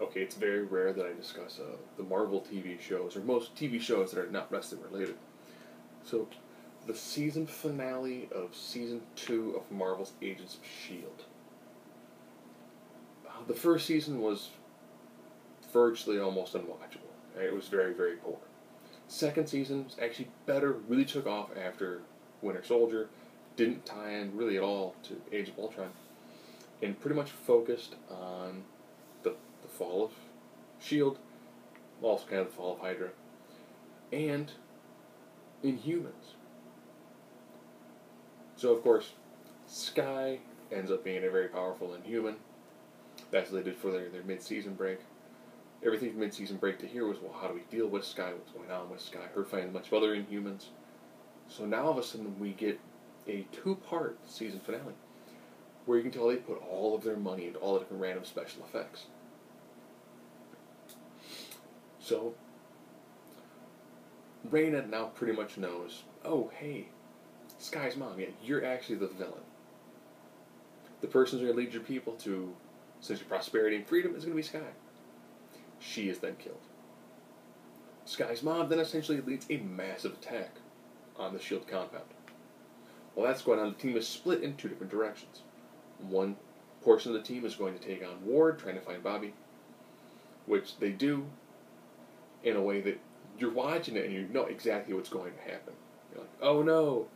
Okay, it's very rare that I discuss the Marvel TV shows, or most TV shows that are not wrestling related. So, the season finale of Season 2 of Marvel's Agents of S.H.I.E.L.D. The first season was virtually almost unwatchable. It was very, very poor. Second season was actually better, really took off after Winter Soldier, didn't tie in really at all to Age of Ultron, and pretty much focused on the fall of S.H.I.E.L.D., also kind of the fall of Hydra, and Inhumans. So, of course, Skye ends up being a very powerful Inhuman. That's what they did for their mid-season break. Everything from mid-season break to here was, well, how do we deal with Skye? What's going on with Skye? Her finding a bunch of other Inhumans. So now all of a sudden we get a 2-part season finale where you can tell they put all of their money into all the different random special effects. So, Raina now pretty much knows, oh, hey, Skye's mom, yeah, you're actually the villain. The person who's going to lead your people to essentially prosperity and freedom is going to be Skye. She is then killed. Skye's mom then essentially leads a massive attack on the S.H.I.E.L.D. compound. While that's going on, the team is split in 2 different directions. One portion of the team is going to take on Ward, trying to find Bobby, which they do in a way that you're watching it and you know exactly what's going to happen. You're like, oh no,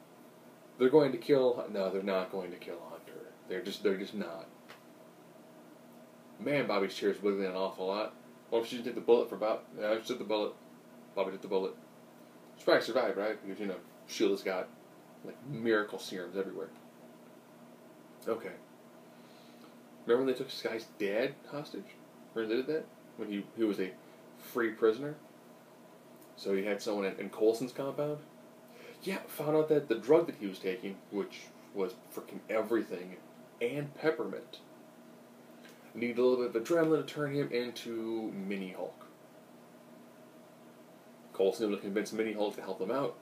they're going to kill. No, they're not going to kill Hunter. They're just not. Man, Bobby's chair is wiggling an awful lot. Well, she didn't take the bullet for Bob. She took the bullet. Bobby took the bullet. She probably survived, right? Because, S.H.I.E.L.D. has got, like, miracle serums everywhere. Okay. Remember when they took Skye's dad hostage? Remember they did that? When he was a free prisoner? So he had someone in Coulson's compound? Yeah, found out that the drug that he was taking, which was freaking everything, and peppermint, needed a little bit of adrenaline to turn him into Mini Hulk. Coulson able to convince Mini Hulk to help him out.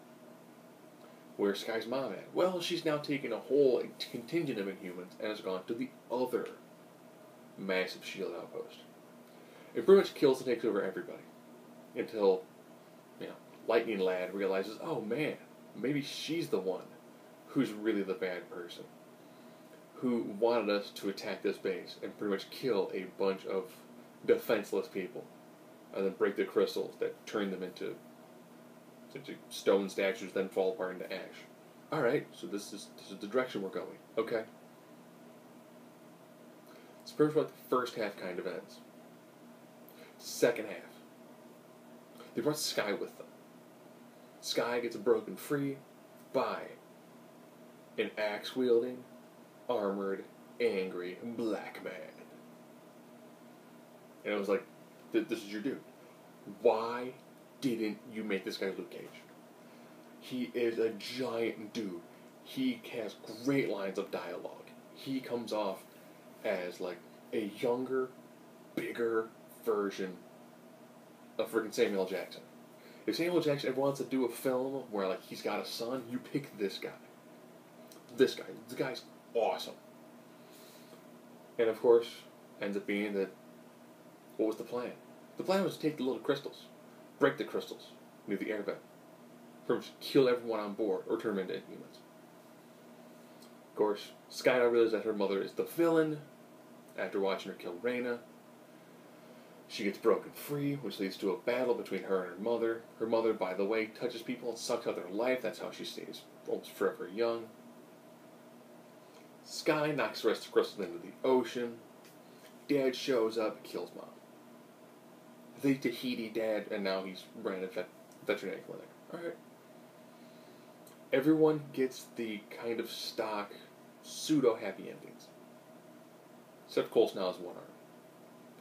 Where's Skye's mom at? Well, she's now taken a whole contingent of Inhumans and has gone to the other massive S.H.I.E.L.D. outpost. It pretty much kills and takes over everybody. Until, Lightning Lad realizes, oh man, maybe she's the one who's really the bad person, who wanted us to attack this base and pretty much kill a bunch of defenseless people, and then break the crystals that turn them into stone statues, then fall apart into ash. Alright, so this is the direction we're going. Okay. It's pretty much what the first half kind of ends. Second half. They brought Skye with them. Skye gets broken free by an axe-wielding, armored, angry black man. And it was like, this is your dude. Why didn't you make this guy Luke Cage? He is a giant dude. He has great lines of dialogue. He comes off as like a younger, bigger version of freaking Samuel L. Jackson. If Samuel L. Jackson ever wants to do a film where like he's got a son, you pick this guy. This guy. The guy's awesome. And of course, ends up being that, what was the plan? The plan was to take the little crystals, break the crystals near the air vent, pretty much kill everyone on board, or turn them into Inhumans. Of course, Skye now realizes that her mother is the villain after watching her kill Raina. She gets broken free, which leads to a battle between her and her mother. Her mother, by the way, touches people and sucks out their life. That's how she stays almost forever young. Skye knocks the rest of the crystals into the ocean. Dad shows up, kills Mom. The Tahiti dad, and now he's running a veterinary clinic. Alright. Everyone gets the kind of stock, pseudo-happy endings. Except Coulson now has one arm.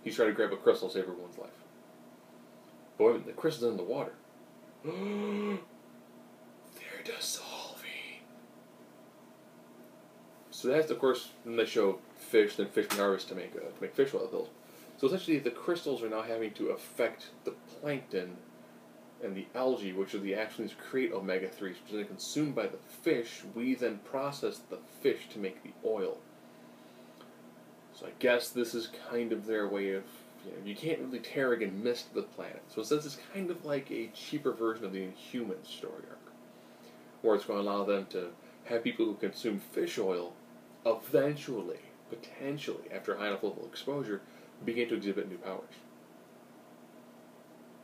He's trying to grab a crystal to save everyone's life. Boy, the crystal's in the water. They're dissolving. So that's, of course, when they show fish, then fish can harvest to make fish oil pills. So essentially, the crystals are now having to affect the plankton and the algae, which are the actually create omega-3s, which are then consumed by the fish. We then process the fish to make the oil. So I guess this is kind of their way of, You can't really Terran and mist the planet. So since it's kind of like a cheaper version of the Inhumans story arc, where it's going to allow them to have people who consume fish oil eventually, potentially, after a high enough level of exposure, begin to exhibit new powers.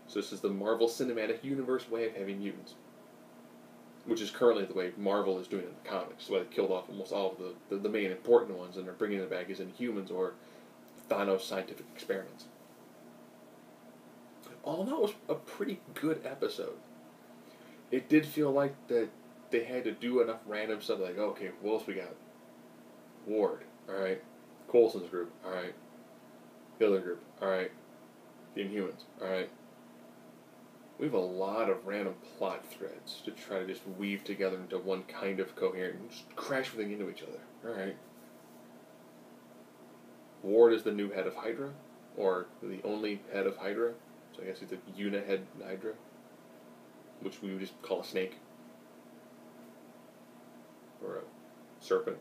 So this is the Marvel Cinematic Universe way of having mutants, which is currently the way Marvel is doing it in the comics. The way they killed off almost all of the main important ones, and they're bringing them back as Inhumans or Thanos scientific experiments. All in all, it was a pretty good episode. It did feel like that they had to do enough random stuff, like, okay, what else we got? Ward, alright. Coulson's group, alright. The other group, alright. The Inhumans, alright. We have a lot of random plot threads to try to just weave together into one kind of coherent and just crash everything into each other. Alright. Ward is the new head of Hydra, or the only head of Hydra. So I guess he's the unit head Hydra, which we would just call a snake. Or a serpent.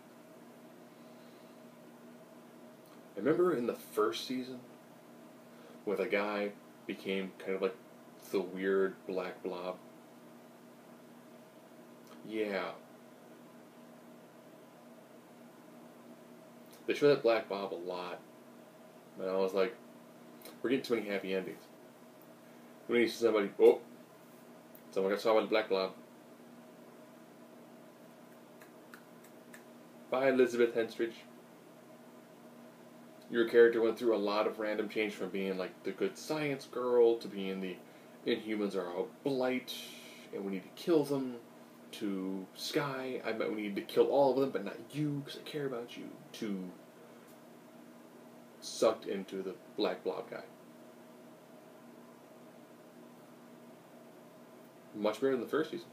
I remember in the first season, when a guy became kind of like the weird black blob. Yeah. They show that black blob a lot. And I was like, we're getting too many happy endings. We need somebody, someone got saw by the black blob. Bye, Elizabeth Henstridge. Your character went through a lot of random change from being like the good science girl to being the Inhumans are a blight and we need to kill them, to Sky, I bet we need to kill all of them but not you because I care about you, to sucked into the black blob guy. Much better than the first season.